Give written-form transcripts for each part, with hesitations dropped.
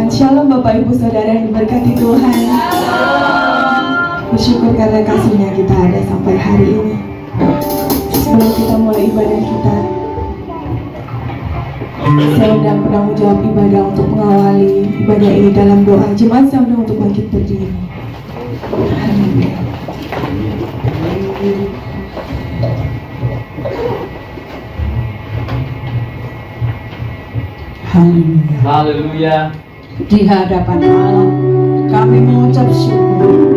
Shalom Bapak Ibu Saudara yang diberkati Tuhan. Bersyukur karena kasih-Nya kita ada sampai hari ini. Sebelum kita mulai ibadah kita, saya undang penanggung jawab ibadah untuk mengawali ibadah ini dalam doa. Jemaat saya undang untuk bangkit berdiri. Haleluya. Haleluya. Di hadapan Allah kami mengucap syukur,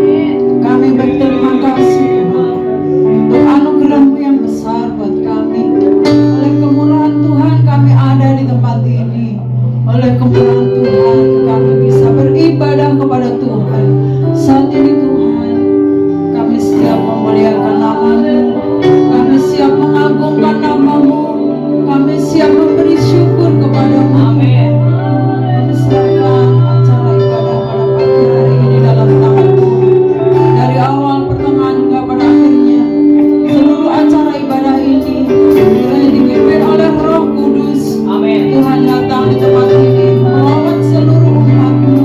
kami berterima kasih untuk anugerah-Mu yang besar buat kami. Oleh kemurahan Tuhan kami ada di tempat ini. Oleh kemurahan Tuhan kami bisa beribadah kepada Tuhan. Saat ini Tuhan, kami siap memuliakan nama-Mu, kami siap mengagungkan nama-Mu, kami siap memberi syukur kepada-Mu. Amin. Kami serahkan acara ibadah pada pagi hari ini dalam tangan-Mu. Dari awal, pertengahan hingga pada akhirnya, seluruh acara ibadah ini kiranya dipimpin oleh Roh Kudus. Amin. Tuhan datang di tempat ini melawat seluruh umat-Mu.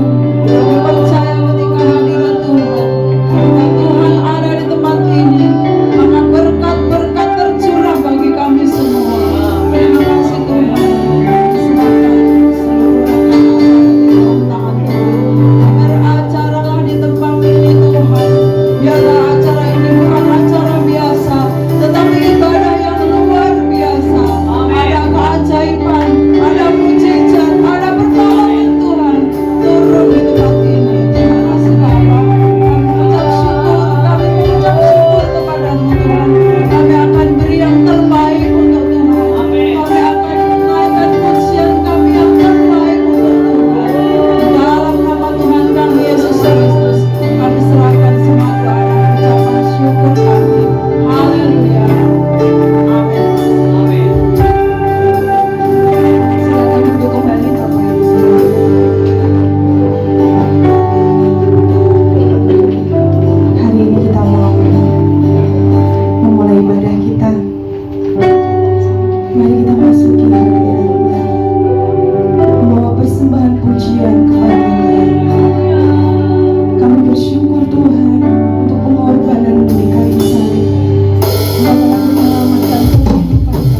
Kami percaya ketika hadirat Tuhan, dan Tuhan ada di tempat ini, maka berkat-berkat tercurah bagi kami semua. Terima kasih Tuhan. Serahkan seluruh dalam tangan-Mu. Beracaralah di tempat ini Tuhan. Biarlah acara ini bukan acara biasa, tetapi ibadah yang luar biasa. Ada keajaiban, ada mujizat, ada pertolongan Tuhan turun di tempat ini. Terima kasih Bapa. Kami mengucap syukur, kami mengucap syukur kepada-Mu Tuhan. Kami akan beri yang terbaik untuk Tuhan. Kami akan menaikkan pujian kami yang terbaik untuk Tuhan. Dalam nama Tuhan kami Yesus Kristus, kami serahkan semua doa dan ucapan syukur kami. Haleluya. Amin. Amin. Silakan duduk kembali Bapak Ibu Saudara. Hari ini kita mau memulai ibadah kita. Mari kita masuki hadirat Tuhan, membawa persembahan pujian kepada-Nya. Kami bersyukur Tuhan untuk pengorbanan-Mu di kayu salib. Engkau telah menyelamatkan kehidupan kami.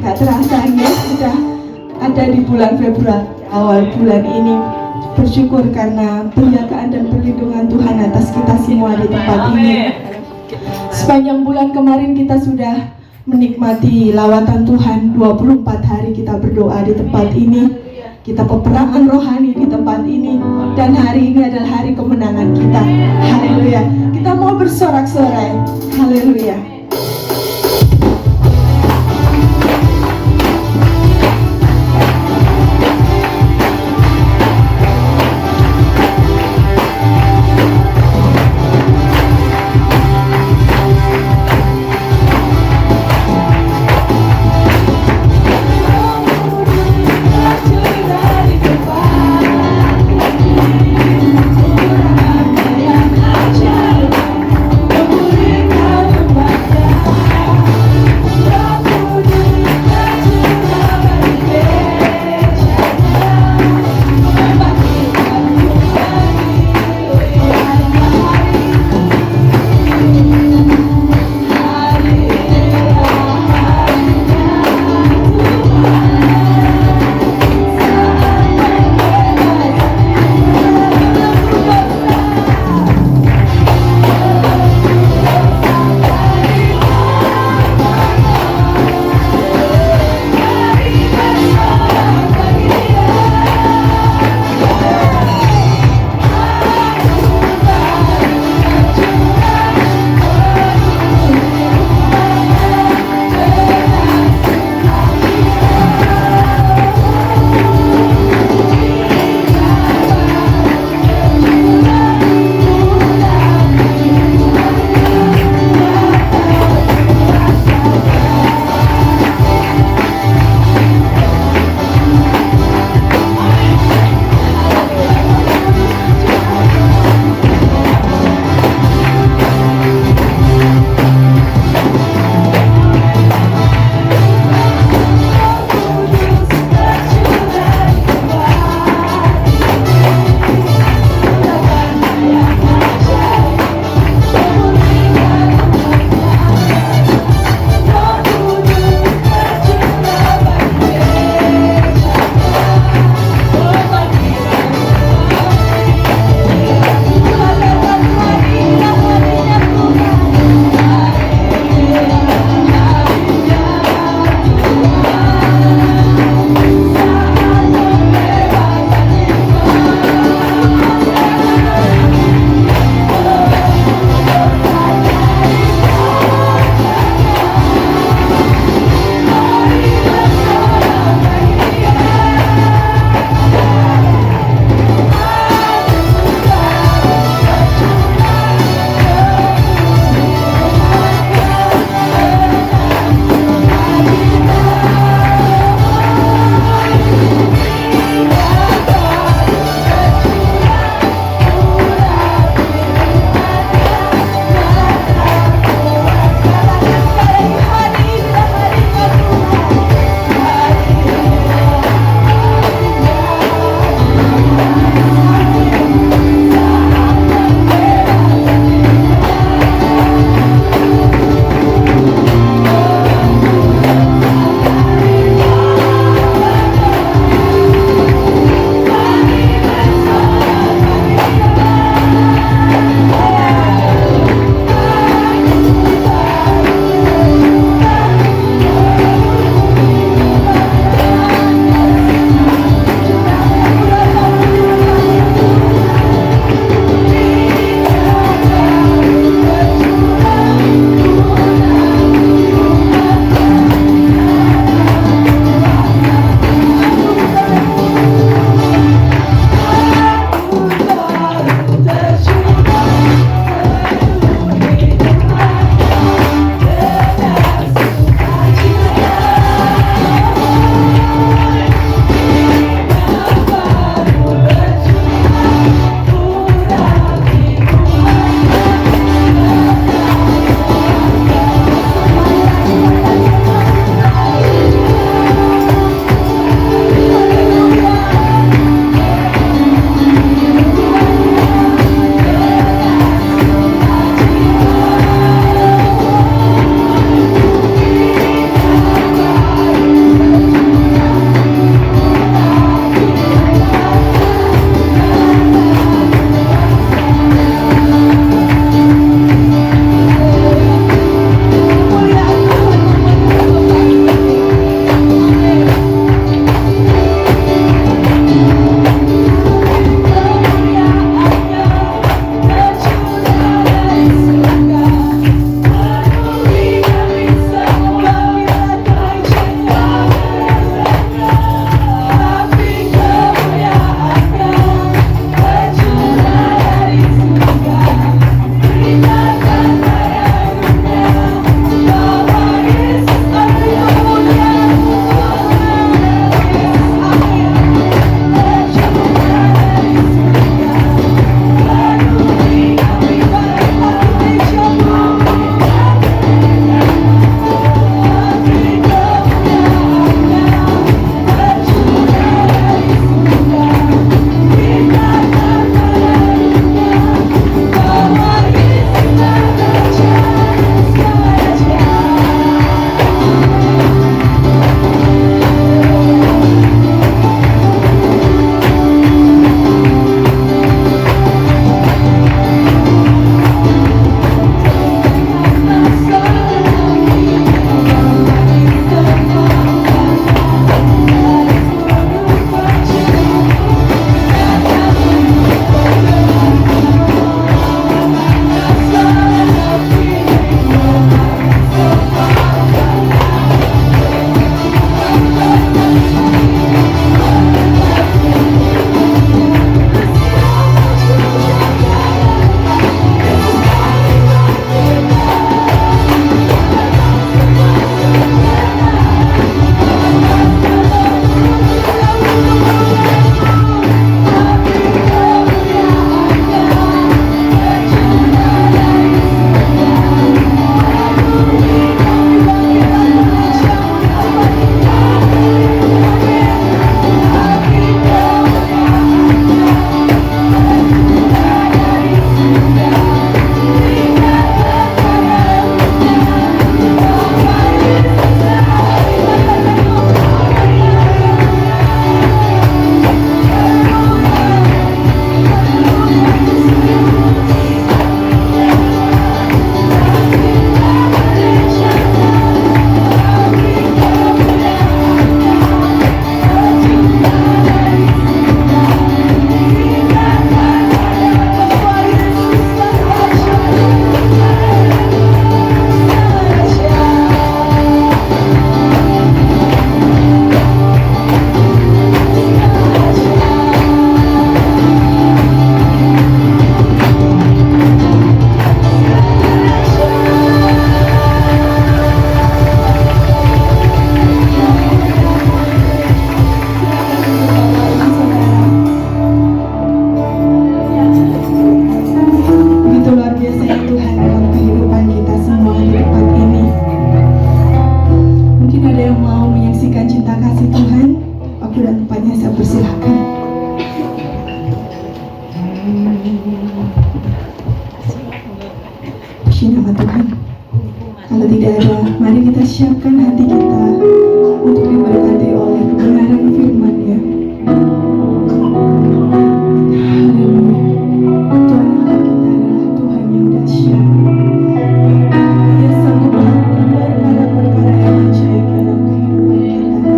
gak terasa ya sudah ada di bulan Februari awal bulan ini. Bersyukur karena penjagaan dan perlindungan Tuhan atas kita semua di tempat ini. Sepanjang bulan kemarin kita sudah menikmati lawatan Tuhan, 24 hari kita berdoa di tempat ini. Kita peperangan rohani di tempat ini, dan hari ini adalah hari kemenangan kita. Haleluya. Kita mau bersorak-sorai. Haleluya. Yang ajar, memberikan menyaksikan cinta kasih Tuhan, waktu dan tempatnya saya persilahkan. Puji nama Tuhan. Kalau tidak ada, mari kita siapkan hati kita untuk diberkati oleh kebenaran firman-Nya. Haleluya. Tuhan Allah kita adalah Tuhan yang dahsyat. Dia sanggup melakukan perkara-perkara yang ajaib dalam kehidupan kita.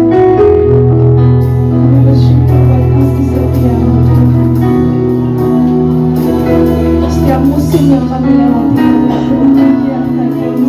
Kami bersyukur buat kasih setia-Mu Tuhan. Setiap musim yang kami lewati, Tuhan, yang kami sendiri.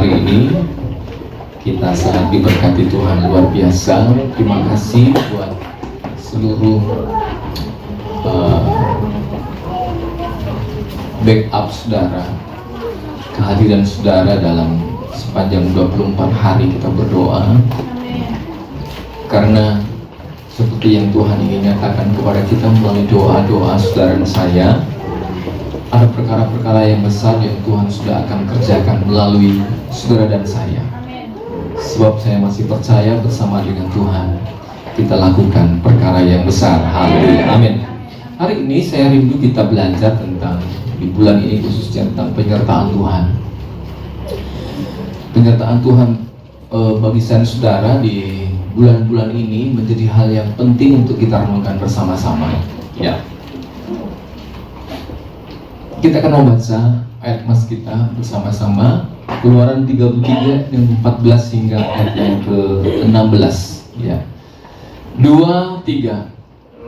hari ini kita sangat diberkati Tuhan luar biasa. Terima kasih buat seluruh backup saudara, kehadiran saudara dalam sepanjang 24 hari kita berdoa. Karena seperti yang Tuhan ingin nyatakan kepada kita melalui doa-doa saudara dan saya, ada perkara-perkara yang besar yang Tuhan sudah akan kerjakan melalui saudara dan saya. Sebab saya masih percaya bersama dengan Tuhan kita lakukan perkara yang besar. Haleluya, amin. Hari ini saya rindu kita belajar tentang, di bulan ini khususnya, tentang penyertaan Tuhan. Penyertaan Tuhan bagi saya saudara di bulan-bulan ini menjadi hal yang penting untuk kita renungkan bersama-sama. Ya. Kita akan membaca ayat mas kita bersama-sama, Keluaran 33 yang 14 hingga ayat yang ke-16. Ya. 2, 3.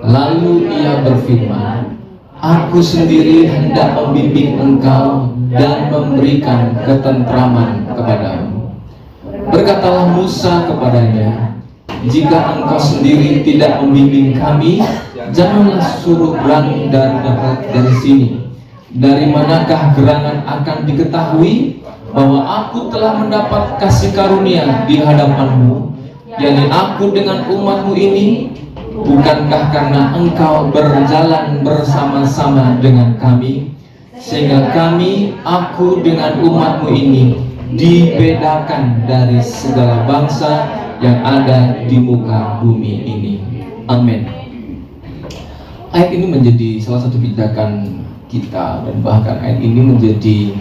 Lalu ia berfirman, Aku sendiri hendak membimbing engkau dan memberikan ketentraman kepadamu. Berkatalah Musa kepadanya, Jika engkau sendiri tidak membimbing kami, janganlah suruh berang dan dapat dari sini. Dari manakah gerangan akan diketahui bahwa aku telah mendapat kasih karunia di hadapanmu, yakni aku dengan umatmu ini? Bukankah karena engkau berjalan bersama-sama dengan kami, sehingga kami, aku dengan umatmu ini, dibedakan dari segala bangsa yang ada di muka bumi ini. Amin. Ayat ini menjadi salah satu pijakan kita, dan bahkan ayat ini menjadi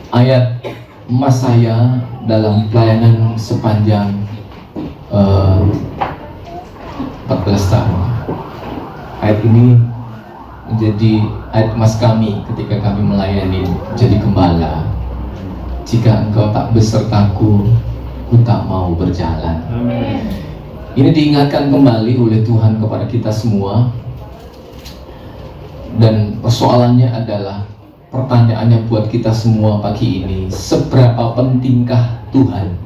ayat emas saya dalam pelayanan sepanjang 14 tahun. Ayat ini menjadi ayat emas kami ketika kami melayani jadi gembala. Jika engkau tak besertaku, ku tak mau berjalan. Amen. Ini diingatkan kembali oleh Tuhan kepada kita semua. Dan persoalannya adalah, pertanyaannya buat kita semua pagi ini, seberapa pentingkah Tuhan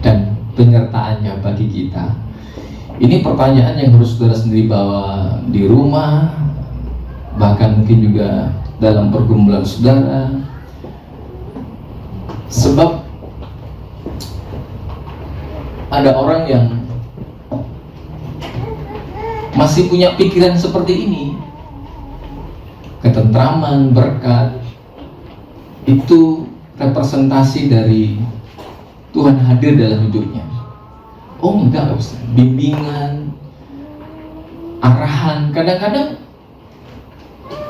dan penyertaannya bagi kita? Ini pertanyaan yang harus saudara sendiri bawa di rumah, bahkan mungkin juga dalam pergumulan saudara. Sebab ada orang yang masih punya pikiran seperti ini. Ketentraman, berkat itu representasi dari Tuhan hadir dalam hidupnya. Oh enggak, Ustaz. Bimbingan, arahan, kadang-kadang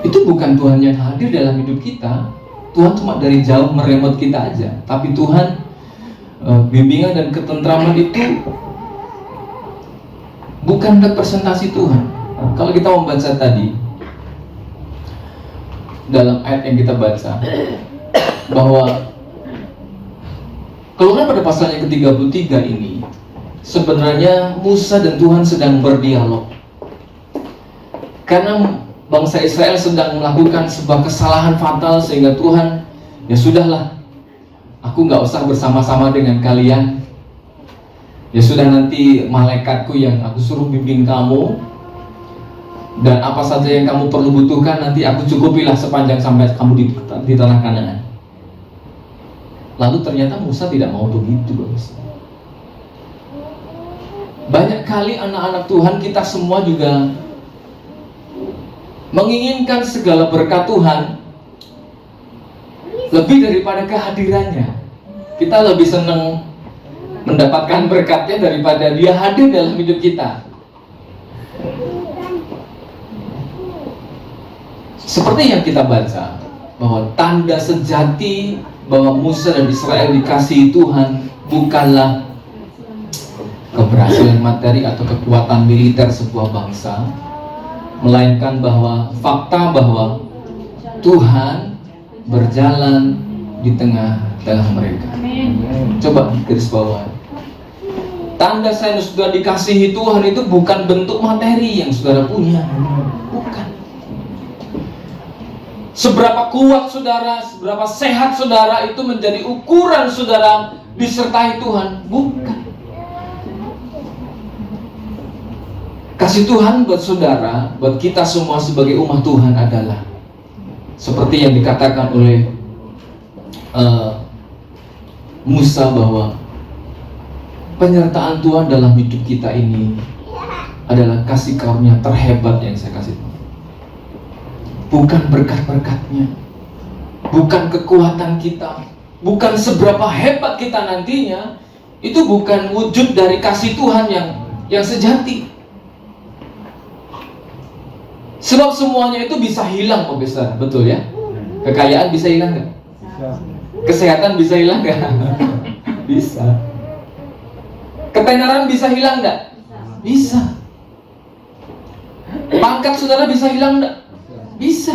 itu bukan Tuhan yang hadir dalam hidup kita. Tuhan cuma dari jauh meremot kita aja. Tapi Tuhan, bimbingan dan ketentraman itu bukan representasi Tuhan. Kalau kita membaca tadi dalam ayat yang kita baca, bahwa Keluaran pada pasal yang ke-33 ini sebenarnya Musa dan Tuhan sedang berdialog. Karena bangsa Israel sedang melakukan sebuah kesalahan fatal, sehingga Tuhan, ya sudahlah, aku gak usah bersama-sama dengan kalian. Ya sudah, nanti malaikatku yang aku suruh bimbing kamu, dan apa saja yang kamu perlu butuhkan nanti aku cukupilah sepanjang sampai kamu di tanah Kanaan. Lalu ternyata Musa tidak mau begitu, guys. Banyak kali anak-anak Tuhan, kita semua juga menginginkan segala berkat Tuhan lebih daripada kehadirannya. Kita lebih senang mendapatkan berkatnya daripada dia hadir dalam hidup kita. Seperti yang kita baca, bahwa tanda sejati bahwa Musa dan Israel dikasihi Tuhan bukanlah keberhasilan materi atau kekuatan militer sebuah bangsa, melainkan bahwa fakta bahwa Tuhan berjalan di tengah-tengah mereka. Coba garis bawah. Tanda saya sudah dikasihi Tuhan itu bukan bentuk materi yang saudara punya, bukan. Seberapa kuat saudara, seberapa sehat saudara itu menjadi ukuran saudara disertai Tuhan. Bukan. Kasih Tuhan buat saudara, buat kita semua sebagai umat Tuhan adalah seperti yang dikatakan oleh Musa, bahwa penyertaan Tuhan dalam hidup kita ini adalah kasih karunia terhebat yang saya kasih. Bukan berkat-berkatnya, bukan kekuatan kita, bukan seberapa hebat kita nantinya. Itu bukan wujud dari kasih Tuhan yang sejati. Sebab semuanya itu bisa hilang, Pak Besar, betul ya? Kekayaan bisa hilang nggak? Kesehatan bisa hilang nggak? Bisa. Ketenaran bisa hilang nggak? Bisa. Pangkat saudara bisa hilang nggak? Bisa.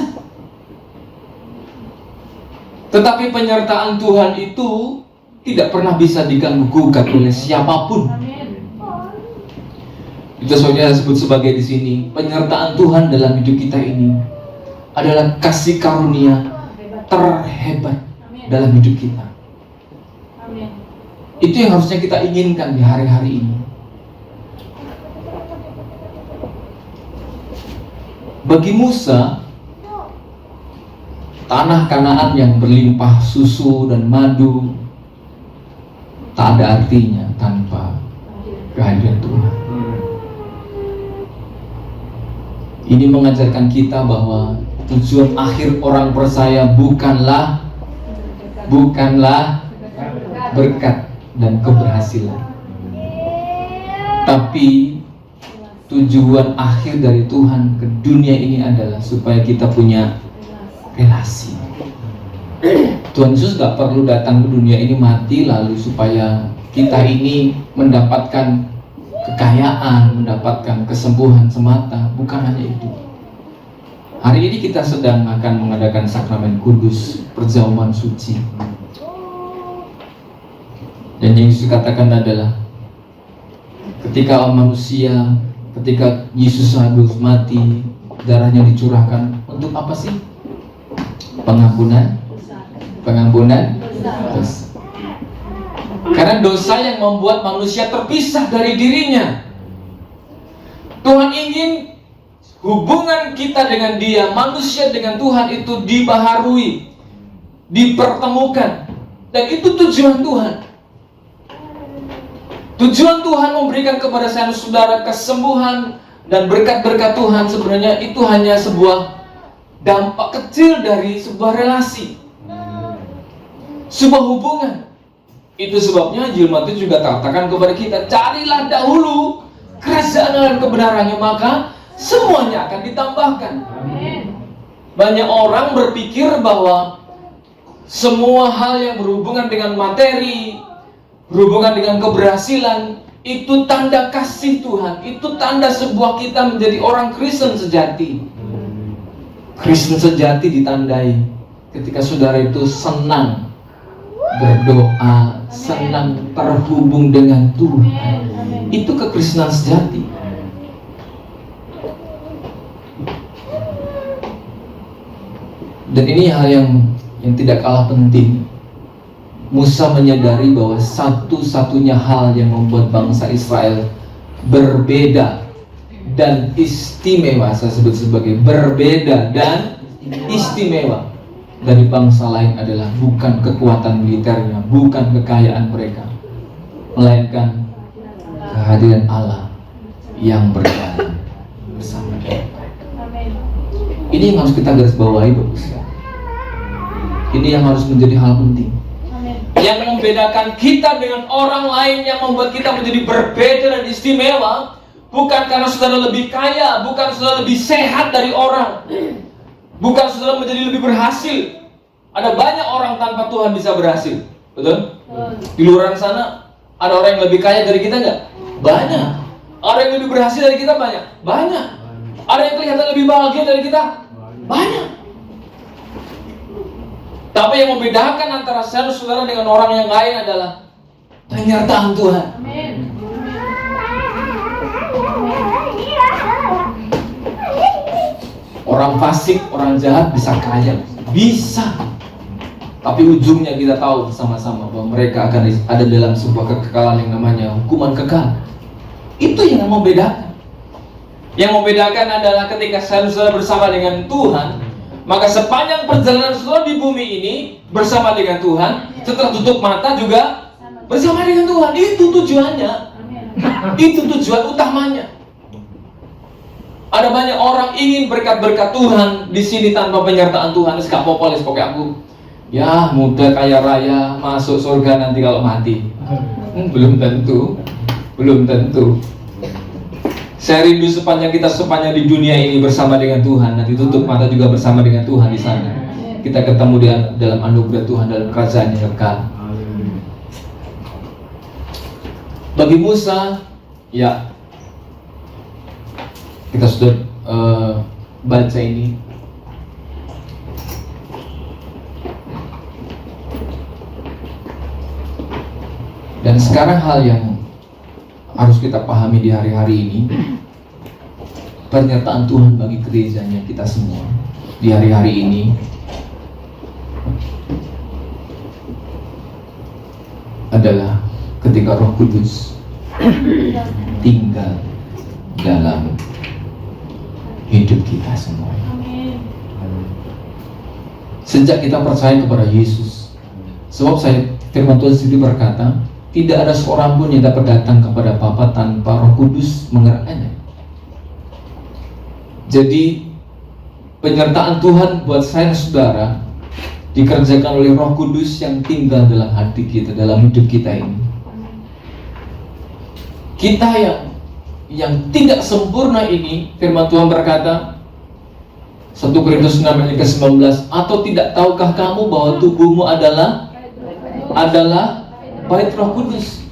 Tetapi penyertaan Tuhan itu tidak pernah bisa diganggu-gugat oleh siapapun. Itu soalnya disebut sebagai di sini, penyertaan Tuhan dalam hidup kita ini adalah kasih karunia terhebat dalam hidup kita. Itu yang harusnya kita inginkan di hari-hari ini. Bagi Musa, tanah Kanaan yang berlimpah susu dan madu tak ada artinya tanpa kehadiran Tuhan. Ini mengajarkan kita bahwa tujuan akhir orang percaya bukanlah berkat dan keberhasilan, tapi tujuan akhir dari Tuhan ke dunia ini adalah supaya kita punya relasi. Tuhan Yesus gak perlu datang ke dunia ini mati lalu supaya kita ini mendapatkan kekayaan, mendapatkan kesembuhan semata. Bukan hanya itu. Hari ini kita sedang akan mengadakan sakramen kudus, perjamuan suci. Dan yang Yesus katakan adalah ketika manusia, ketika Yesus harus mati, darahnya dicurahkan untuk apa sih? Pengampunan dosa. Karena dosa yang membuat manusia terpisah dari dirinya. Tuhan ingin hubungan kita dengan Dia, manusia dengan Tuhan itu dibaharui, dipertemukan. Dan itu tujuan Tuhan. Tujuan Tuhan memberikan kepada saya dan saudara kesembuhan dan berkat-berkat Tuhan sebenarnya itu hanya sebuah dampak kecil dari sebuah relasi, sebuah hubungan. Itu sebabnya Injil Matius juga katakan kepada kita, carilah dahulu kerajaan dan kebenarannya, maka semuanya akan ditambahkan. Banyak orang berpikir bahwa semua hal yang berhubungan dengan materi, berhubungan dengan keberhasilan, itu tanda kasih Tuhan, itu tanda sebuah kita menjadi orang Kristen sejati. Kristen sejati ditandai ketika saudara itu senang berdoa, senang terhubung dengan Tuhan. Itu kekristenan sejati. Dan ini hal yang tidak kalah penting. Musa menyadari bahwa satu-satunya hal yang membuat bangsa Israel berbeda dan istimewa, saya sebut sebagai berbeda dan istimewa dari bangsa lain adalah bukan kekuatan militernya, bukan kekayaan mereka, melainkan kehadiran Allah yang berjalan bersama dengan mereka. Ini yang harus kita garis bawahi, Bapak. Ini yang harus menjadi hal penting. Yang membedakan kita dengan orang lain, yang membuat kita menjadi berbeda dan istimewa, bukan karena saudara lebih kaya, bukan saudara lebih sehat dari orang, bukan saudara menjadi lebih berhasil. Ada banyak orang tanpa Tuhan bisa berhasil, betul? Di luar sana ada orang yang lebih kaya dari kita nggak? Banyak. Orang yang lebih berhasil dari kita banyak. Ada yang kelihatan lebih bahagia dari kita? Banyak. Tapi yang membedakan antara saya dan saudara dengan orang yang lain adalah penyertaan Tuhan. Orang fasik, orang jahat bisa kaya. bisa. Tapi ujungnya kita tahu bersama-sama bahwa mereka akan ada dalam sebuah kekekalan yang namanya hukuman kekal. Itu yang membedakan. Yang membedakan adalah ketika saudara bersama dengan Tuhan, maka sepanjang perjalanan saudara di bumi ini bersama dengan Tuhan, setelah tutup mata juga bersama dengan Tuhan. Itu tujuannya. Itu tujuan utamanya. Ada banyak orang ingin berkat-berkat Tuhan di sini tanpa penyertaan Tuhan. Gak populis pokoknya aku. Ya muda kaya raya masuk surga nanti kalau mati. Belum tentu. Belum tentu. Saya rindu sepanjang di dunia ini bersama dengan Tuhan. Nanti tutup mata juga bersama dengan Tuhan di sana. Kita ketemu dalam anugerah Tuhan, dalam kerajaan yang kekal. Bagi Musa, ya kita sudah baca ini. Dan sekarang hal yang harus kita pahami di hari-hari ini, pernyataan Tuhan bagi gerejanya kita semua di hari-hari ini adalah ketika Roh Kudus tinggal dalam hidup kita semua. Sejak kita percaya kepada Yesus, sebab firman Tuhan sendiri berkata, tidak ada seorang pun yang dapat datang kepada Bapa tanpa Roh Kudus menggerakkannya. Jadi penyertaan Tuhan buat saya dan saudara dikerjakan oleh Roh Kudus yang tinggal dalam hati kita, dalam hidup kita ini. Kita yang tidak sempurna ini, firman Tuhan berkata 1 Korintus 6 ayat ke-19, atau tidak tahukah kamu bahwa tubuhmu adalah bait Roh Kudus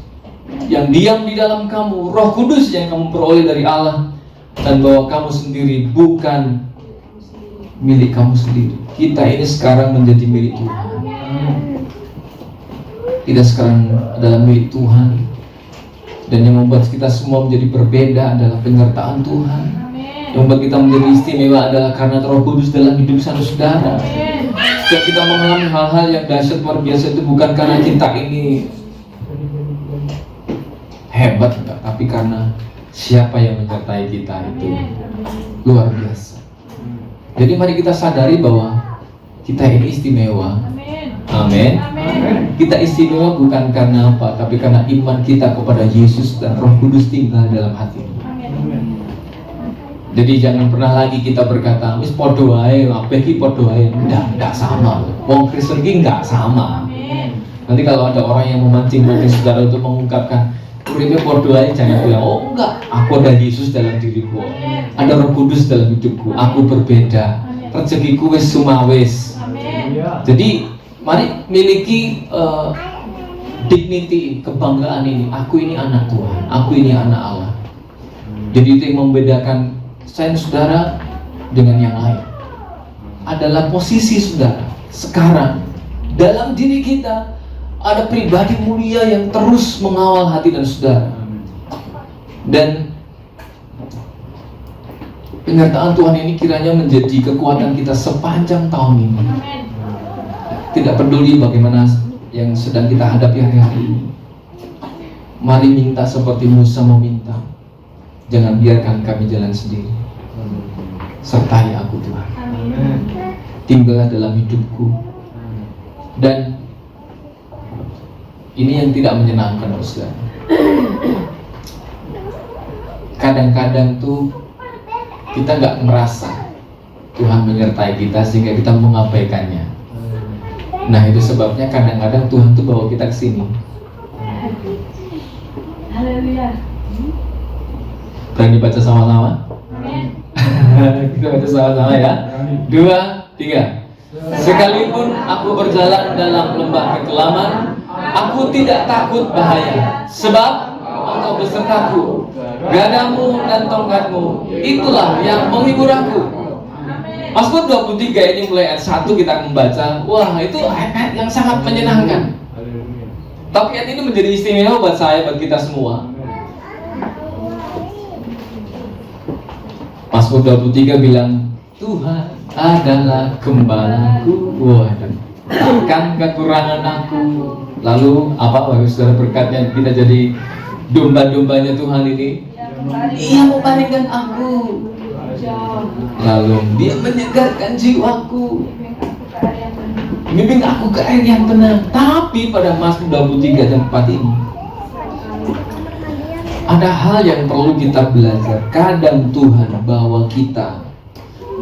yang diam di dalam kamu, Roh Kudus yang kamu peroleh dari Allah, dan bahwa kamu sendiri bukan milik kamu sendiri. Kita ini sekarang menjadi milik Tuhan. Kita sekarang adalah milik Tuhan. Dan yang membuat kita semua menjadi berbeda adalah penyertaan Tuhan. Yang membuat kita menjadi istimewa adalah karena Roh Kudus dalam hidup saudara. Setiap kita mengalami hal-hal yang dahsyat luar biasa itu bukan karena kita ini hebat, enggak, tapi karena siapa yang menyertai kita itu luar biasa. Jadi mari kita sadari bahwa kita ini istimewa. Amin. Kita istimewa bukan karena apa, tapi karena iman kita kepada Yesus dan Roh Kudus tinggal dalam hati. Jadi jangan pernah lagi kita berkata, wis podo wae, apa iki podo wae. Enggak sama. Wong Kristen iki enggak sama. Nanti kalau ada orang yang memancing saudara untuk mengungkapkan uripe podo wae, jangan bilang, oh enggak, aku ada Yesus dalam diriku. Ada Roh Kudus dalam hidupku. Aku berbeda. Rezekiku wis sumawis. Jadi mari miliki dignity, kebanggaan ini. Aku ini anak Tuhan, aku ini anak Allah. Jadi itu yang membedakan saya dan saudara dengan yang lain adalah posisi saudara. Sekarang dalam diri kita ada pribadi mulia yang terus mengawal hati dan saudara. Dan penyertaan Tuhan ini kiranya menjadi kekuatan kita sepanjang tahun ini. Tidak peduli bagaimana yang sedang kita hadapi hari-hari ini. Mari minta seperti Musa meminta. Jangan biarkan kami jalan sendiri. Sertai aku Tuhan. Tinggallah dalam hidupku. Dan ini yang tidak menyenangkan, saudara. Kadang-kadang tuh kita nggak merasa Tuhan menyertai kita sehingga kita mengabaikannya. Nah itu sebabnya kadang-kadang Tuhan tuh bawa kita ke sini. Haleluya. Berani baca sama-sama? Kita baca sama-sama ya. 2, 3. Sekalipun aku berjalan dalam lembah kekelaman, aku tidak takut bahaya, sebab Engkau besertaku. Gadamu dan tongkatmu, itulah yang menghibur aku. Mazmur 23 ini mulai ayat 1 kita membaca. Wah, itu ayat yang sangat menyenangkan. Tapi ayat ini menjadi istimewa buat saya, buat kita semua. Mazmur 23 bilang, Tuhan adalah gembalaku. Waduh, takkan kekurangan aku. Lalu apa Bapak Saudara berkatnya kita jadi domba-dombanya Tuhan ini? Ia membaringkan aku. Lalu dia menyegarkan jiwaku, membimbing aku ke air yang tenang. Tapi pada Mazmur 23 dan 4 ini ada hal yang perlu kita belajar. Kadang Tuhan bawa kita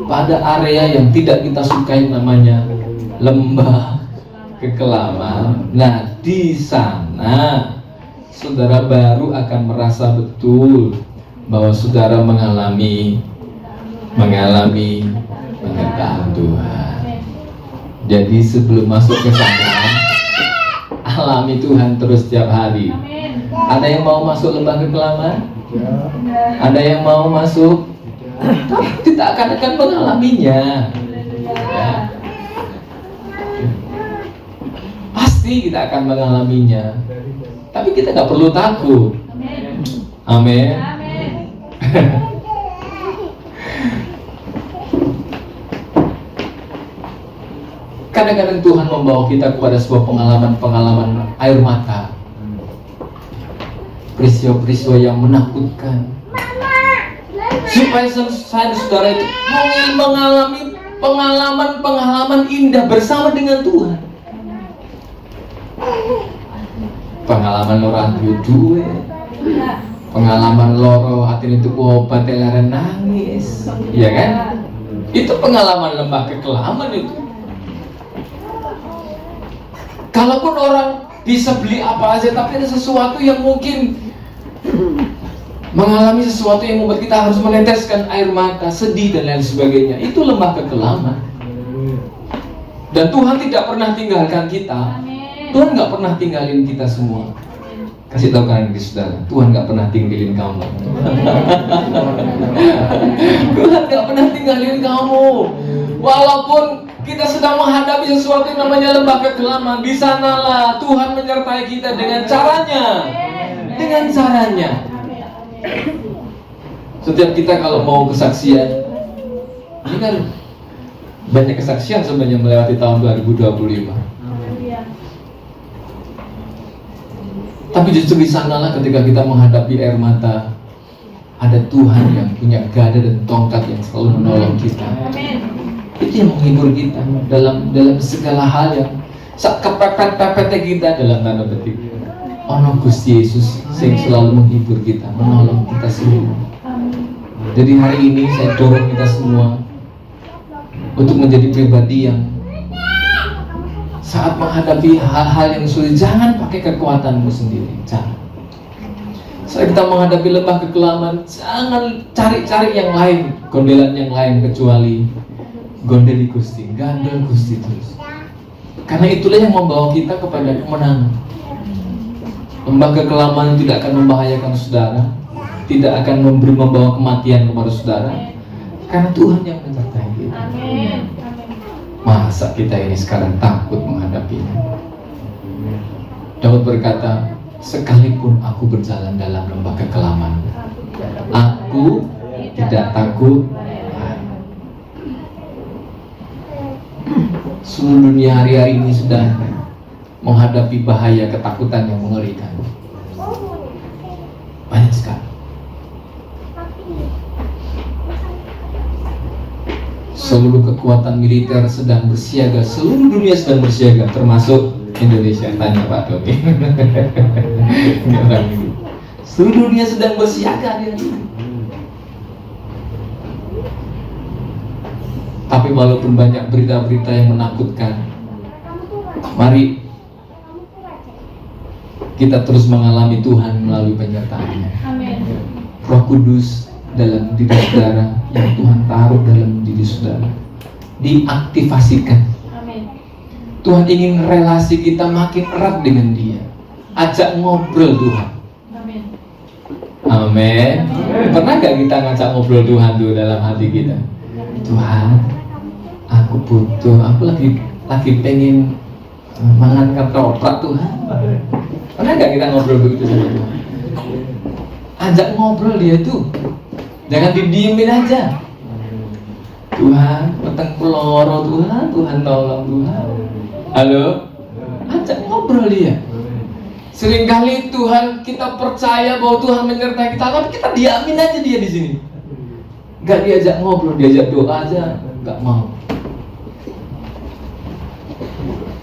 pada area yang tidak kita sukai, namanya lembah kekelaman. Nah, di sana saudara baru akan merasa betul bahwa saudara mengalami penyertaan Tuhan. Jadi sebelum masuk ke sana, alami Tuhan terus setiap hari. Ada yang mau masuk lembah kekelaman? Ada yang mau masuk? Kita akan mengalaminya. Ya. Pasti kita akan mengalaminya. Tapi kita nggak perlu takut. Amin. Kadang-kadang Tuhan membawa kita kepada sebuah pengalaman air mata, peristiwa-peristiwa yang menakutkan, supaya saya dan saudara itu mengalami pengalaman indah bersama dengan Tuhan. Pengalaman orang duwe, pengalaman loro hati itu obat leren nangis, ya kan? Itu pengalaman lembah kekelaman itu. Kalaupun orang bisa beli apa aja, tapi ada sesuatu yang mungkin mengalami sesuatu yang membuat kita harus meneteskan air mata, sedih dan lain sebagainya. Itu lembah kekelaman. Dan Tuhan tidak pernah tinggalkan kita. Tuhan nggak pernah tinggalin kita semua. Kasih tahu kalian di saudara, Tuhan nggak pernah tinggalin kamu. Tuhan nggak pernah tinggalin kamu. Walaupun kita sedang menghadapi sesuatu yang namanya lembah kekelaman, di sanalah Tuhan menyertai kita dengan caranya. Dengan caranya. Setiap kita kalau mau kesaksian, ini kan banyak kesaksian sebenarnya melewati tahun 2025. Tapi justru di sanalah ketika kita menghadapi air mata, ada Tuhan yang punya gada dan tongkat yang selalu menolong kita. Itu yang menghibur kita dalam segala hal yang kepepet-pepetnya kita dalam tanda petik. Ono Gusti Yesus yang selalu menghibur kita, menolong kita semua. Jadi hari ini saya dorong kita semua untuk menjadi pribadi yang saat menghadapi hal-hal yang sulit, jangan pakai kekuatanmu sendiri. Jangan. Saat kita menghadapi lembah kekelaman, jangan cari-cari yang lain, gondelan yang lain kecuali gondeli Gusti, gandel Gusti terus. Karena itulah yang membawa kita kepada kemenangan. Lembah kekelaman tidak akan membahayakan saudara, tidak akan membawa kematian kepada saudara, karena Tuhan yang menyertai kita. Amin. Masa kita ini sekarang takut menghadapinya? Daud berkata, sekalipun aku berjalan dalam lembah kekelaman, aku tidak takut. Seluruh dunia hari-hari ini sedang menghadapi bahaya ketakutan yang mengerikan. Banyak sekali. Seluruh kekuatan militer sedang bersiaga, seluruh dunia sedang bersiaga, termasuk Indonesia. Tanya Pak Doni. Ini orang ini. Seluruh dunia sedang bersiaga hari ini. Tapi walaupun banyak berita-berita yang menakutkan, mari kita terus mengalami Tuhan melalui penyertaan-Nya. Roh Kudus dalam diri saudara yang Tuhan taruh dalam diri saudara diaktifasikan. Tuhan ingin relasi kita makin erat dengan Dia. Ajak ngobrol Tuhan. Amin. Pernah gak kita ngajak ngobrol Tuhan tuh dalam hati kita? Tuhan, aku butuh, aku lagi pengen mangan ketoprak Tuhan. Pernah gak kita ngobrol begitu sama Tuhan? Ajak ngobrol Dia tuh. Jangan didiemin aja. Tuhan, peteng peloro Tuhan, Tuhan tolong Tuhan. Halo? Ajak ngobrol dia. Seringkali Tuhan kita percaya bahwa Tuhan menyertai kita, tapi kita diamin aja dia di sini. Gak diajak ngobrol, diajak doa aja, gak mau.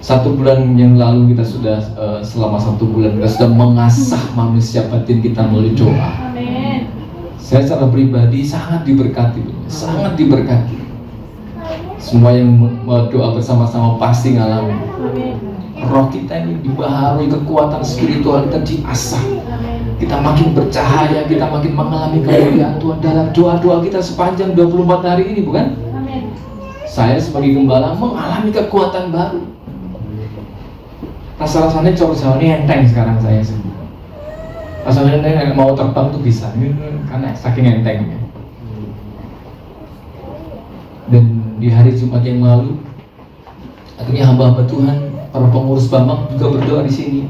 1 bulan yang lalu kita sudah selama 1 bulan kita sudah mengasah manusia batin kita melalui doa. Amin. Saya secara pribadi sangat diberkati, sangat diberkati. Semua yang mau doa bersama-sama pasti ngalamin. Amin. Roh kita ini dibaharui, kekuatan spiritual kita diasah. Kita makin bercahaya, kita makin mengalami kemuliaan Tuhan dalam doa-doa kita sepanjang 24 hari ini, bukan? Amin. Saya sebagai gembala mengalami kekuatan baru. Rasa-rasanya cowok ini enteng sekarang saya sendiri. Rasanya enteng, mau terbang tuh bisa, ini karena saking entengnya. Dan di hari Jumat yang lalu, akhirnya hamba-hamba Tuhan, para pengurus Bambang juga berdoa di sini.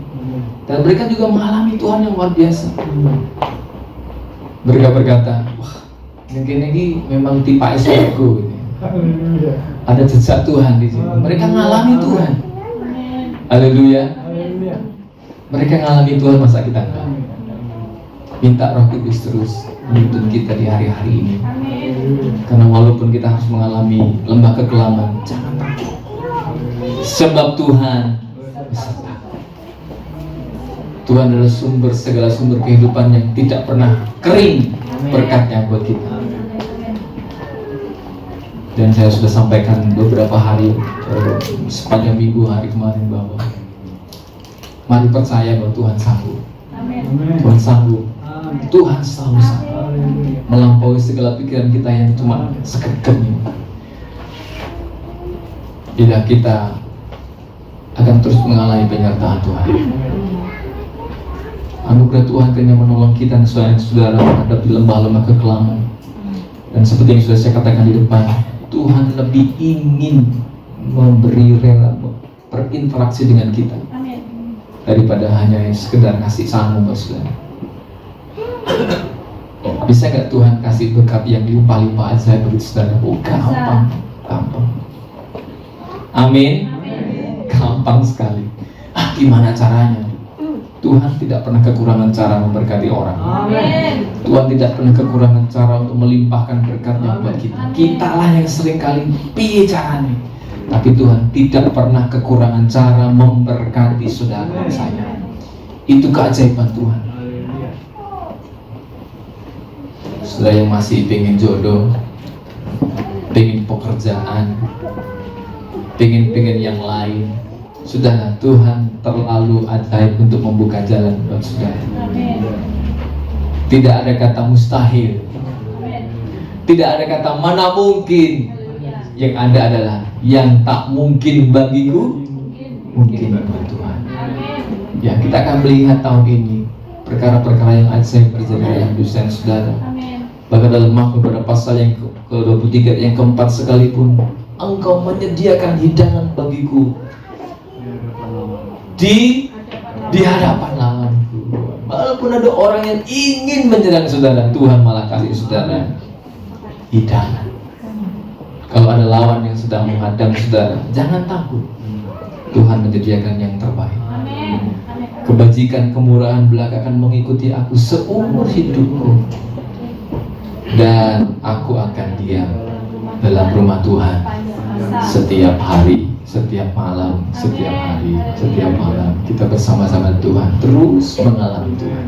Dan mereka juga mengalami Tuhan yang luar biasa. Mereka berkata, wah, ini memang tipe surga ini. Ada jejak Tuhan di sini. Mereka mengalami Tuhan. Haleluya. Mereka mengalami Tuhan, masa kita enggak? Minta Roh Kudus terus menuntun kita di hari-hari ini. Karena walaupun kita harus mengalami lembah kekelaman, jangan takut. Sebab Tuhan beserta. Tuhan adalah segala sumber kehidupan yang tidak pernah kering berkatnya buat kita. Dan saya sudah sampaikan beberapa hari sepanjang minggu hari kemarin bahwa mari percaya bahwa Tuhan sanggup. Tuhan sanggup. Tuhan selalu sanggup melampaui segala pikiran kita yang cuma sekedar ini. Bila kita akan terus mengalami penyertaan Tuhan. Anugerah Tuhan akhirnya menolong kita dan saudara menghadapi lembah-lembah kekelaman. Dan seperti yang sudah saya katakan di depan, Tuhan lebih ingin memberi rela berinteraksi dengan kita daripada hanya sekedar kasih sanggup, saudara. Bisa nggak Tuhan kasih berkat yang limpah-limpah aja bagi saudara? Oh, gampang. Amin. Gampang sekali. Gimana caranya? Tuhan tidak pernah kekurangan cara memberkati orang. Amin. Tuhan tidak pernah kekurangan cara untuk melimpahkan berkatnya buat kita. Kitalah yang seringkali piye caranya. Tapi Tuhan tidak pernah kekurangan cara memberkati saudara dan saya. Itu keajaiban Tuhan. Saudara yang masih pengen jodoh, pengen pekerjaan, pengen yang lain, sudahlah, Tuhan terlalu ajaib untuk membuka jalan buat saudara. Tidak ada kata mustahil, tidak ada kata mana mungkin. Yang ada adalah yang tak mungkin bagiku mungkin buat Tuhan. Ya, kita akan melihat tahun ini perkara-perkara yang ajaib terjadi dalam hidup saudara. Bahkan dalam Mazmur pada pasal yang ke-23 yang keempat sekalipun, Engkau menyediakan hidangan bagiku di hadapan lawanku. Walaupun ada orang yang ingin menyerang saudara, Tuhan malah kasih saudara hidangan. Kalau ada lawan yang sedang menghadang saudara, jangan takut. Tuhan menyediakan yang terbaik. Kebajikan, kemurahan belaka akan mengikuti aku seumur hidupku. Dan aku akan diam dalam rumah Tuhan setiap hari, setiap malam, setiap hari, setiap malam. Kita bersama-sama Tuhan, terus mengalami Tuhan.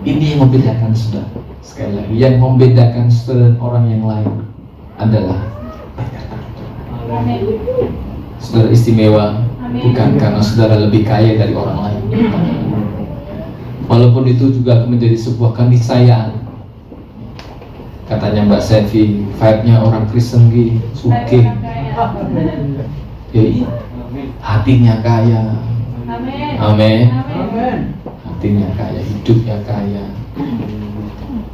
Ini yang membedakan saudara. Sekali lagi, yang membedakan saudara dan orang yang lain adalah penyertaan Tuhan. Saudara istimewa bukan karena saudara lebih kaya dari orang lain. Walaupun itu juga menjadi sebuah keniscayaan. Katanya Mbak Sevi, vibe-nya orang Kristen suke. Jadi hatinya kaya. Amin. Hatinya kaya, hidupnya kaya.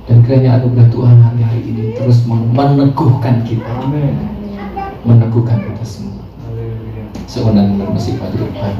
Dan kiranya anugerah Tuhan hari-hari ini terus meneguhkan kita. Meneguhkan kita semua. Seundang bermusik maju depan.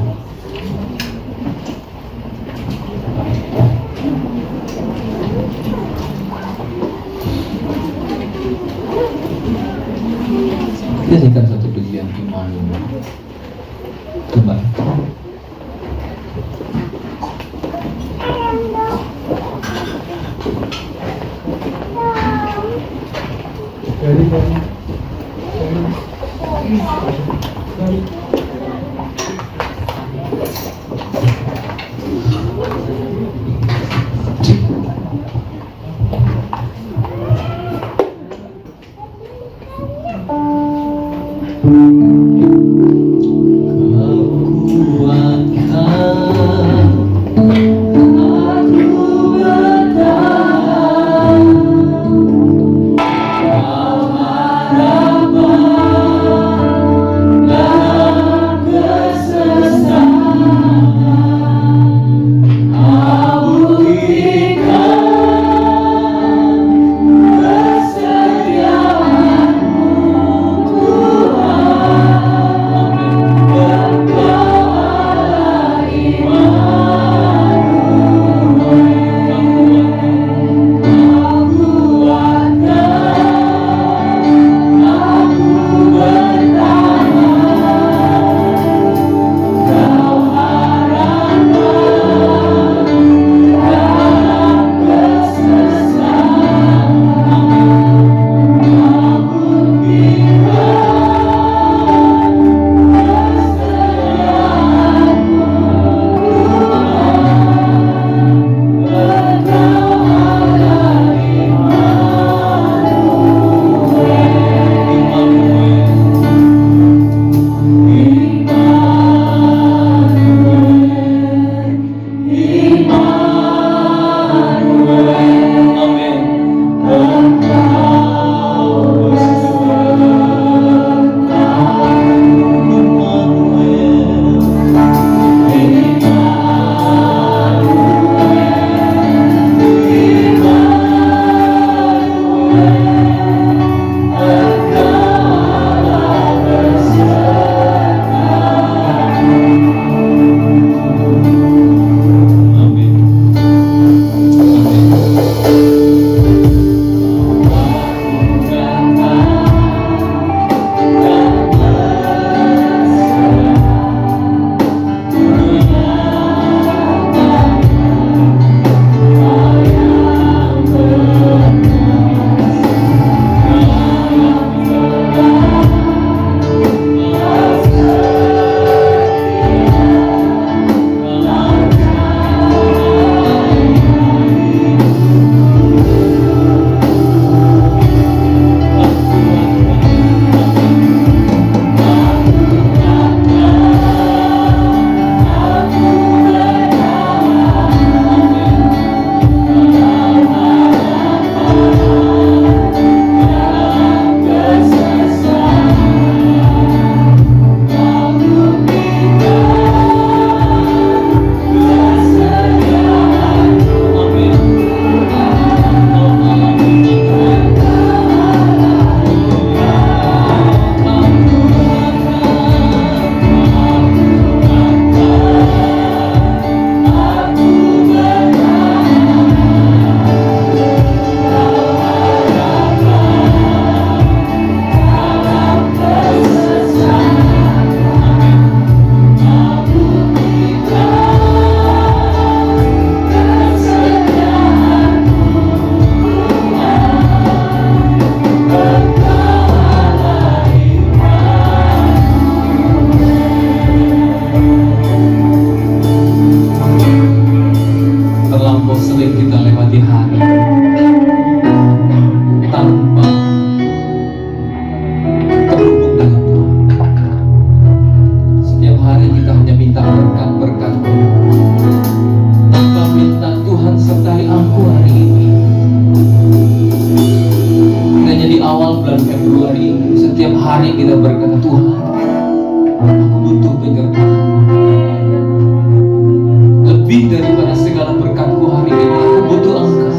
daripada segala berkatku hari ini. Aku butuh Engkau.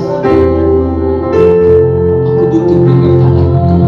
Aku butuh penyertaan Engkau.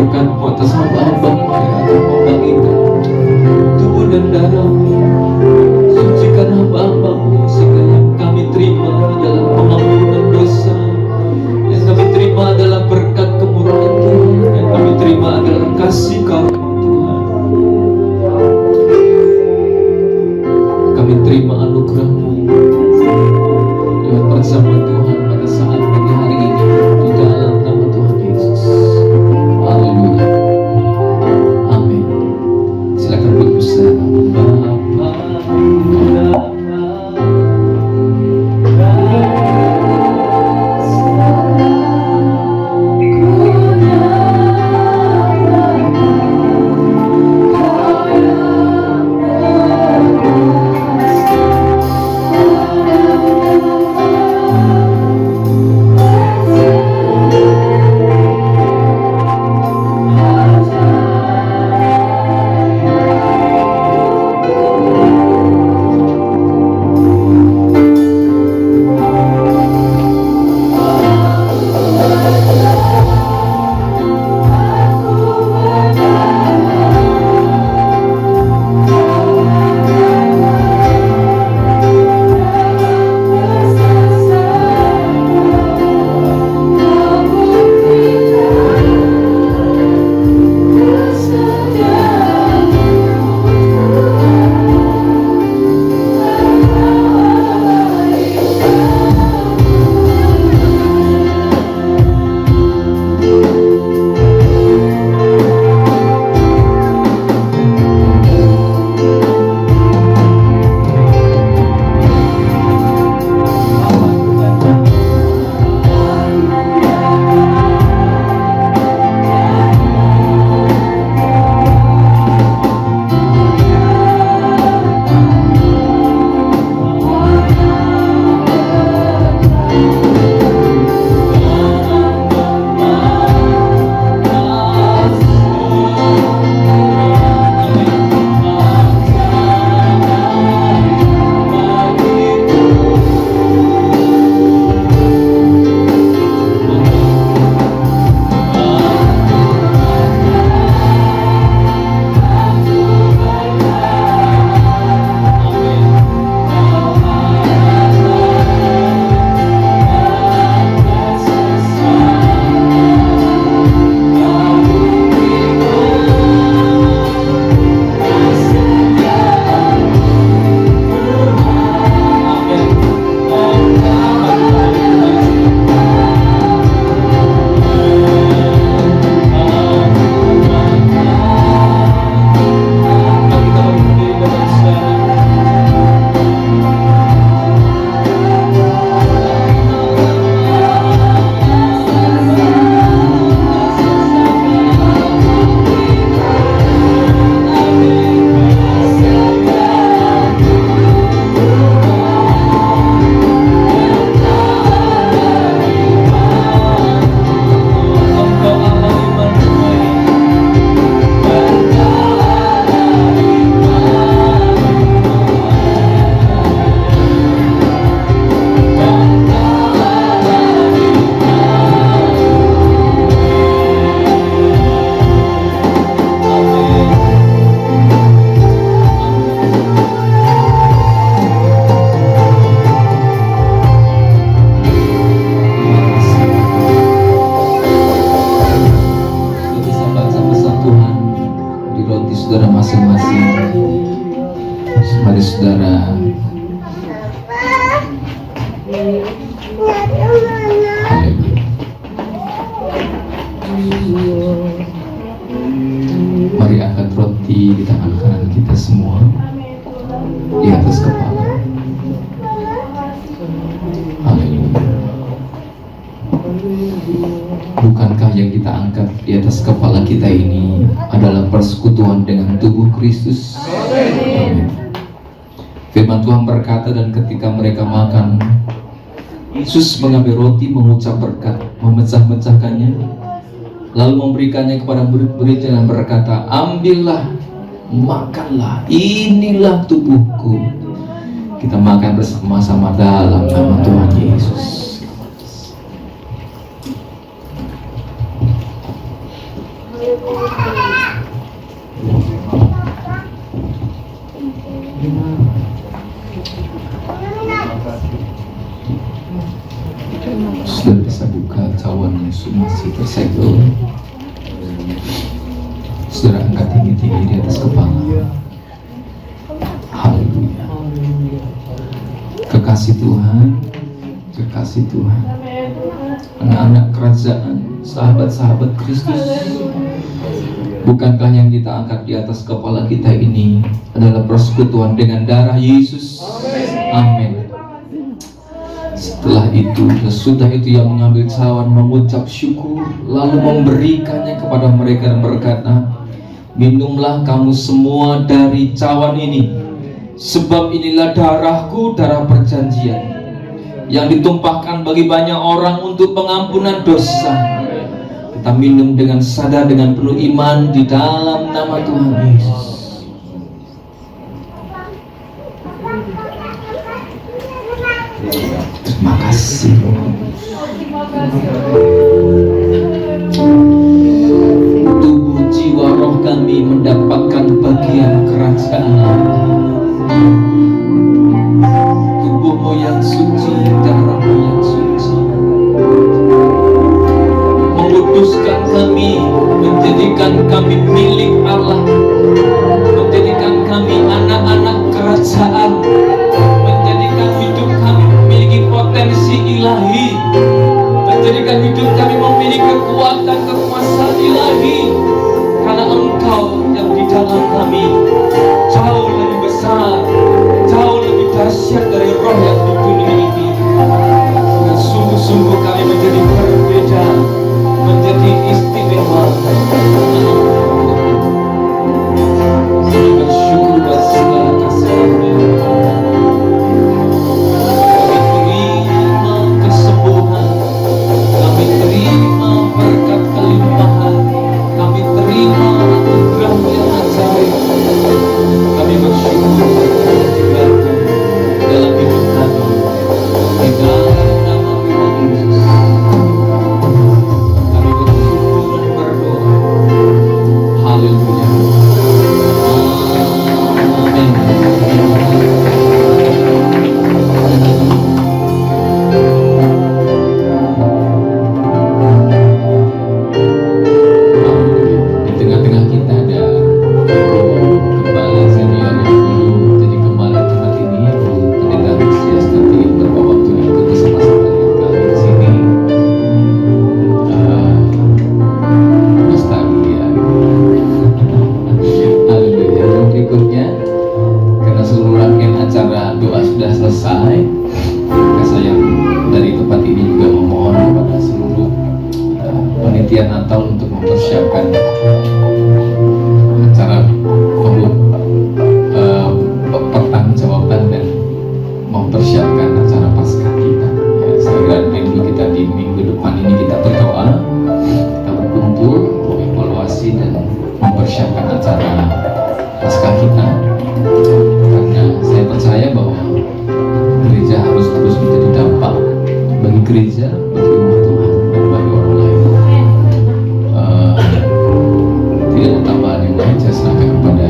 berkat-Mu atas hamba-hamba-Mu yang akan membagikan tubuh dan darah-Mu. Sucikan hamba-hamba-Mu sehingga yang kami terima adalah pengampunan dosa, yang kami terima adalah berkat kemurahan Tuhan, yang kami terima adalah kasih karunia Tuhan. Kami terima anugerah-Mu lewat perjamuan Tuhan pada saat pagi hari ini di dalam nama Tuhan Yesus. Haleluya. Amin. Silakan berusaha. Mari saudara. Mari angkat roti di tangan kanan kita semua di atas kepala. Haleluya. Bukankah yang kita angkat di atas kepala kita ini adalah persekutuan dengan tubuh Kristus? Amin. Firman Tuhan berkata, dan ketika mereka makan, Yesus mengambil roti, mengucap berkat, memecah-mecahkannya, lalu memberikannya kepada murid-muridnya dan berkata, ambillah, makanlah, inilah tubuhku. Kita makan bersama-sama dalam nama Tuhan Yesus. Sudah bisa buka cawan Yesus masih tersegel. Saudara angkat tinggi-tinggi di atas kepala. Haleluya. Kekasih Tuhan, kekasih Tuhan, anak-anak kerajaan, sahabat-sahabat Kristus, bukankah yang kita angkat di atas kepala kita ini adalah persekutuan dengan darah Yesus? Amin. Setelah itu, sesudah itu ia mengambil cawan, mengucap syukur, lalu memberikannya kepada mereka dan berkata, minumlah kamu semua dari cawan ini, sebab inilah darahku, darah perjanjian, yang ditumpahkan bagi banyak orang untuk pengampunan dosa. Kita minum dengan sadar, dengan penuh iman di dalam nama Tuhan Yesus. Terima kasih. Tubuh jiwa roh kami mendapatkan bagian kerajaan Allah. Tubuhmu yang suci, darahmu yang suci, menguduskan kami, menjadikan kami milik Allah, menjadikan kami anak-anak kerajaan, menjadikan hidup kami memiliki potensi ilahi, menjadikan hidup kami memiliki kekuatan, kekuasaan ilahi, karena Engkau yang di dalam kami jauh lebih besar, jauh lebih dahsyat dari roh yang di dunia ini. Dan sungguh-sungguh kami menjadi berbeda, menjadi istimewa. Kami bersyukur dan segala kasih-Mu. Kami terima kesembuhan, kami terima berkat kelimpahan, kami terima anugerah yang ajaib. Kami bersyukur dalam hidup kami, di dalam nama Tuhan Yesus. Kami bersyukur dan berdoa. Haleluya. Amin. Di tengah-tengah kita ada gembala senior yang dulu jadi gembala tempat ini, Bu Pendeta Lucius, nanti beberapa waktu ikut bersama-sama dengan kami di sini. Nostalgia. Haleluya. Dan berikutnya, karena seluruh rangkaian acara doa sudah selesai, maka saya dari tempat ini juga memohon kepada seluruh panitia Natal untuk mempersiapkan acara pertanggungjawaban dan mempersiapkan acara Paskah kita. Ya, saya kira minggu kita di minggu depan ini kita berdoa, kita berkumpul, mengevaluasi dan mempersiapkan acara Paskah kita. Karena saya percaya bahwa gereja harus terus menjadi dampak bagi gereja, bagi umat Tuhan dan bagi orang lain. Tidak ada tambahan yang lain, saya serahkan kepada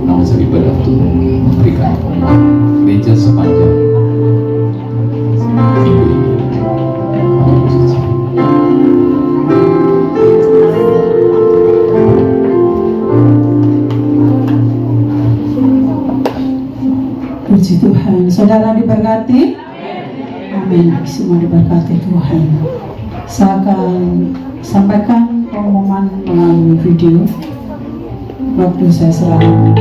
nama Sabi Ibadah untuk memberikan pengumuman gereja sepanjang minggu ini. Puji Tuhan. Saudara diberkati? Amin. Semua diberkati Tuhan. Saya akan sampaikan pengumuman melalui video. Waktu saya serahkan.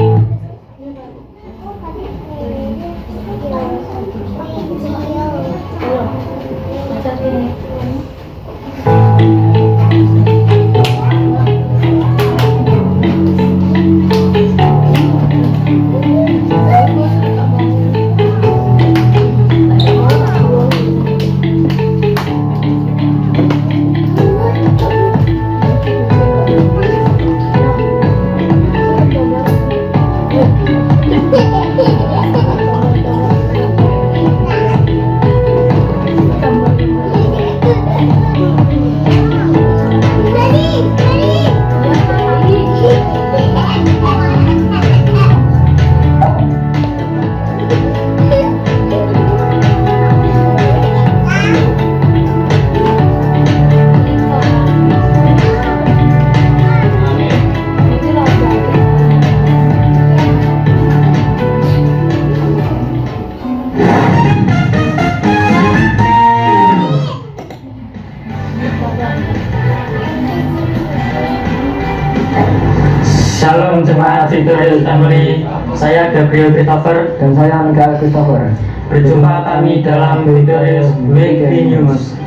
Shalom jemaat Victorious Family, saya Gabriel Christopher Dan saya Michael Christopher. Berjumpa kami dalam Victorious Weekly News.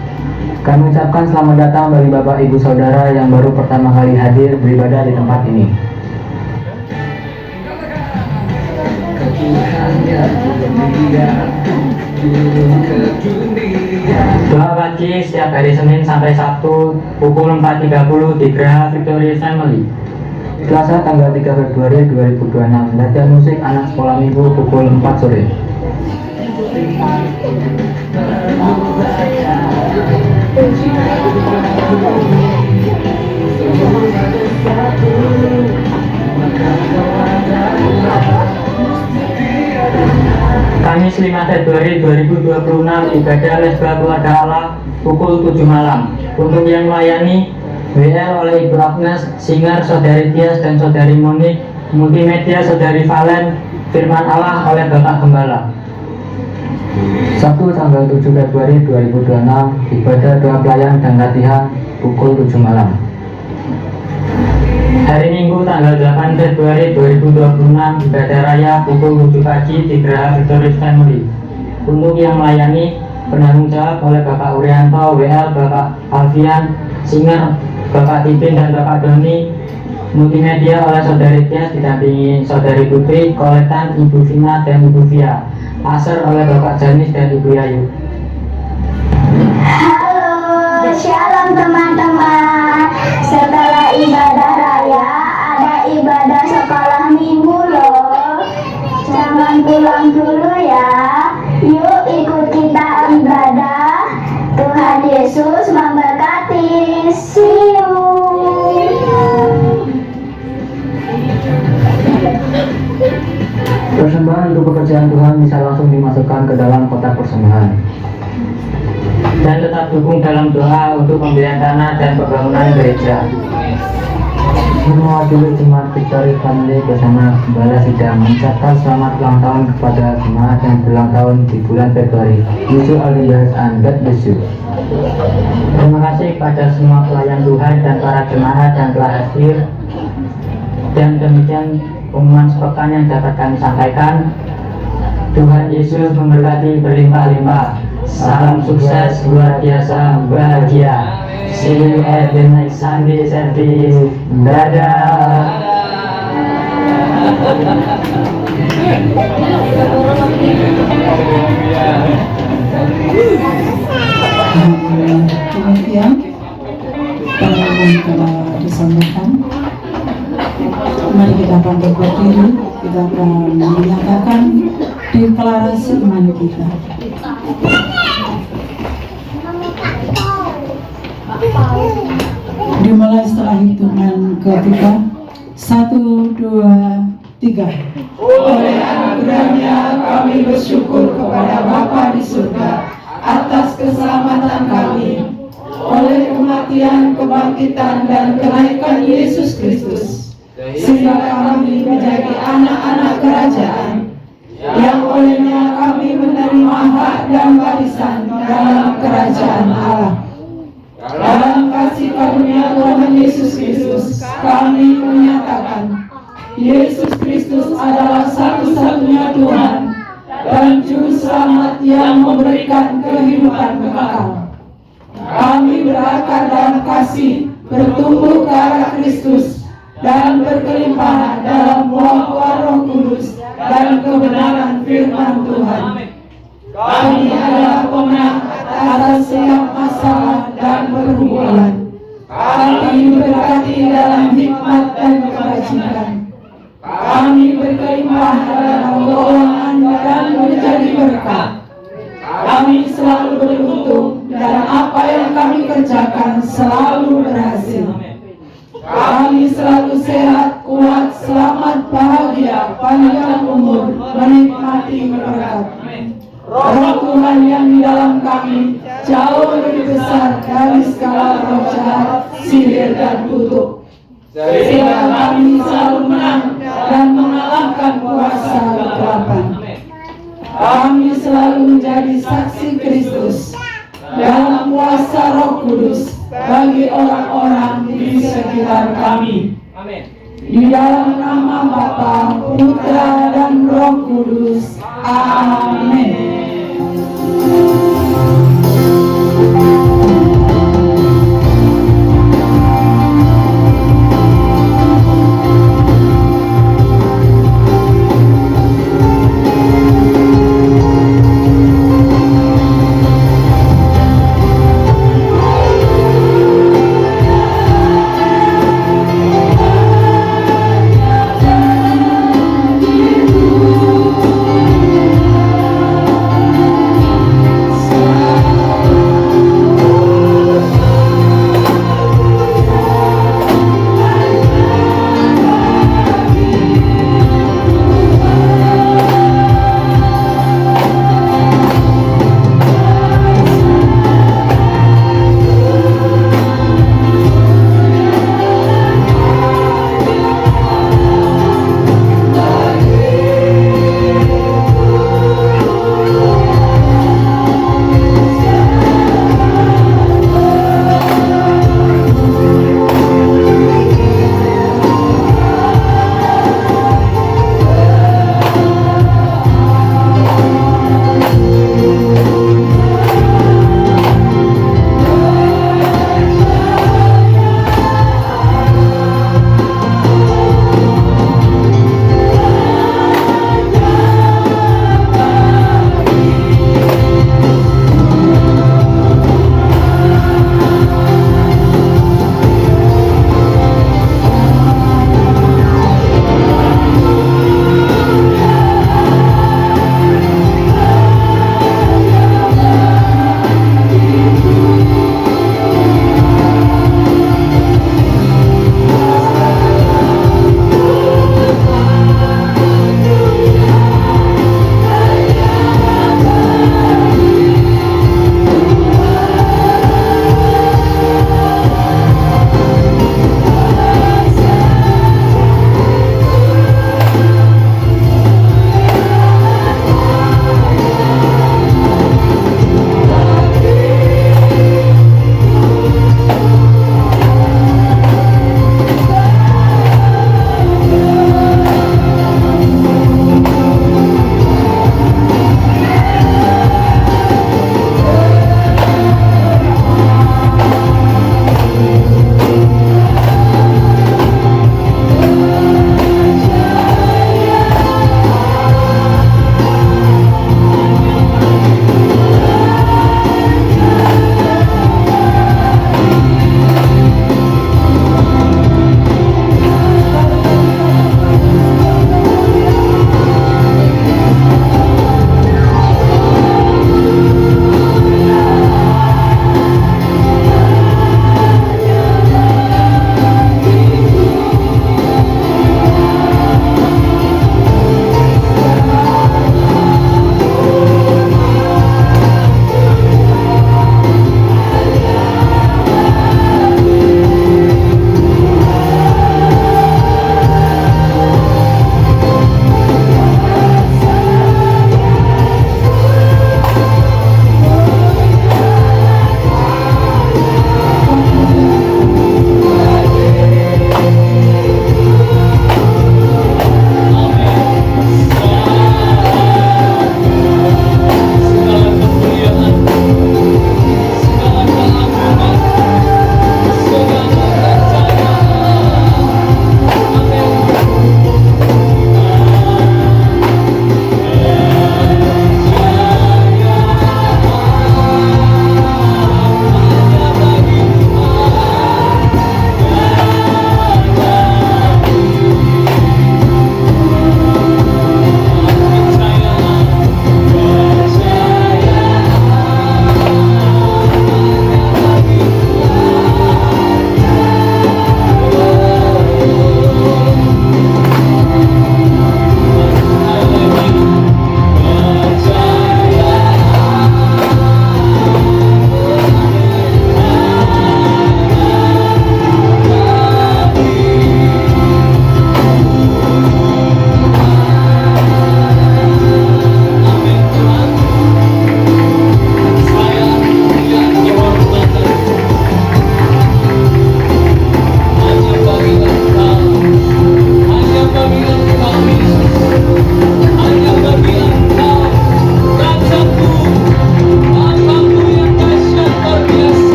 Kami ucapkan selamat datang bagi Bapak Ibu Saudara yang baru pertama kali hadir beribadah di tempat ini. Doa pagi setiap hari Senin sampai Sabtu pukul 4.30 di Geraha Victorious Family. Selasa tanggal 3 Februari 2026, latihan musik anak sekolah minggu pukul 4 sore. Kamis 5 Februari 2026 ibadah lesbah keluarga Allah pukul 7 malam. Untuk yang melayani WL oleh Ibu Agnes, singer Saudari Tias dan Saudari Monik, multimedia Saudari Valen, firman Allah oleh Bapak Gembala. Sabtu tanggal 7 Februari 2026, ibadah doa pelayan dan latihan pukul 7 malam. Hari Minggu tanggal 8 Februari 2026 ibadah raya pukul 7 pagi di Geraha Victorious Family. Untuk yang melayani penanggung jawab oleh Bapak Urianto, WL Bapak Alfian, singer Bapak Tipin dan Bapak Doni, multimedia oleh Saudari Tias didampingi Saudari Putri, koletan Ibu Vina dan Ibu Via, aser oleh Bapak Janis dan Ibu Yayu. Halo, shalom teman-teman. Setelah ibadah raya, ada ibadah sekolah minggu loh. Jangan pulang dulu ya. Yuk ikut kita ibadah. Tuhan Yesus memberkati. See you. Persembahan untuk pekerjaan Tuhan bisa langsung dimasukkan ke dalam kotak persembahan. Dan tetap dukung dalam doa untuk pembelian tanah dan pembangunan gereja. Mewakili jemaat Victory Family bersama Gembala Sidang mengucapkan selamat ulang tahun kepada jemaat yang berulang tahun di bulan Februari. Wish you all the best and God bless you. Terima kasih kepada semua pelayan Tuhan dan para jemaat yang telah hadir. Dan demikian pengumuman sepekan yang dapat kami sampaikan. Tuhan Yesus memberkati berlimpah-limpah. Salam sukses, luar biasa, bahagia. See you at the next Sunday service. Dadah. Demikian pengumuman telah disampaikan. Mari kita bangkit berdiri, kita akan menyatakan deklarasi iman kita. Dimulai setelah hitungan ketiga. 1, 2, 3. Oleh anugerahnya kami bersyukur kepada Bapa di surga atas keselamatan kami. Oleh kematian, kebangkitan, dan kenaikan Yesus Kristus, sehingga kami menjadi anak-anak kerajaan, yang olehnya kami menerima hak dan warisan dalam kerajaan Allah. Dalam kasih karunia Tuhan Yesus Kristus, kami menyatakan Yesus Kristus adalah satu-satunya Tuhan dan Juru Selamat yang memberikan kehidupan kekal. Kami berakar dalam kasih, bertumbuh ke arah Kristus, dan berkelimpahan dalam buah-buah Roh Kudus dan kebenaran firman Tuhan. Kami adalah pemenang atas setiap masalah dan pergumulan. Kami diberkati dalam hikmat dan kebajikan. Kami berkelimpah dalam keuangan dan menjadi berkat. Kami selalu beruntung dan apa yang kami kerjakan selalu berhasil. Kami selalu sehat, kuat, selamat, bahagia, panjang umur, menikmati berkat. Roh Tuhan yang di dalam kami jauh lebih besar dari segala roh jahat, sihir dan kutuk. Sehingga kami selalu menang dan mengalahkan kuasa kegelapan. Kami selalu menjadi saksi Kristus dalam kuasa Roh Kudus bagi orang-orang di sekitar kami. Di Di dalam nama Bapa, Putra, dan Roh Kudus. Amin.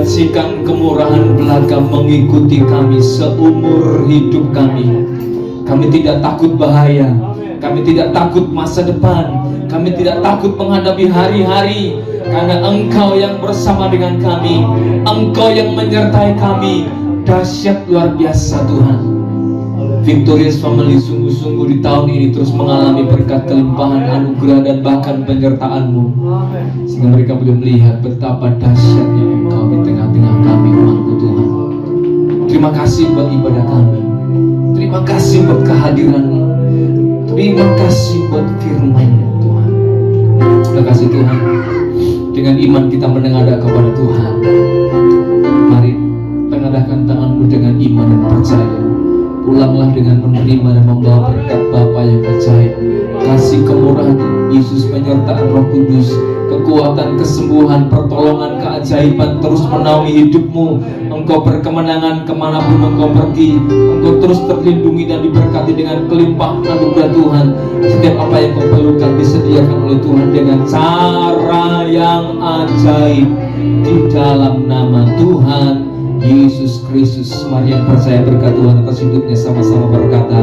saksikan kemurahan belaka mengikuti kami seumur hidup kami. Kami tidak takut bahaya, kami tidak takut masa depan, kami tidak takut menghadapi hari-hari, karena Engkau yang bersama dengan kami, Engkau yang menyertai kami. Dahsyat luar biasa Tuhan. Victorious Family sungguh-sungguh di tahun ini terus mengalami berkat kelimpahan anugerah dan bahkan penyertaan-Mu, sehingga mereka boleh melihat betapa dahsyatnya Engkau di tengah-tengah kami, umat-Mu Tuhan. Terima kasih buat ibadah kami, terima kasih buat kehadiran-Mu, terima kasih buat firman-Mu Tuhan. Terima kasih Tuhan. Dengan iman kita menengadah kepada Tuhan. Mari tengadahkan tangan-Mu dengan iman dan percaya. Pulanglah dengan menerima dan membawa berkat Bapa yang ajaib, kasih kemurahan Yesus, penyertaan Roh Kudus, kekuatan, kesembuhan, pertolongan, keajaiban terus menaungi hidupmu. Engkau berkemenangan kemanapun engkau pergi, engkau terus terlindungi dan diberkati dengan kelimpahan anugerah Tuhan. Setiap apa yang kau perlukan disediakan oleh Tuhan dengan cara yang ajaib di dalam nama Tuhan Yesus Kristus. Mari yang percaya berkat Tuhan atas hidupnya sama-sama berkata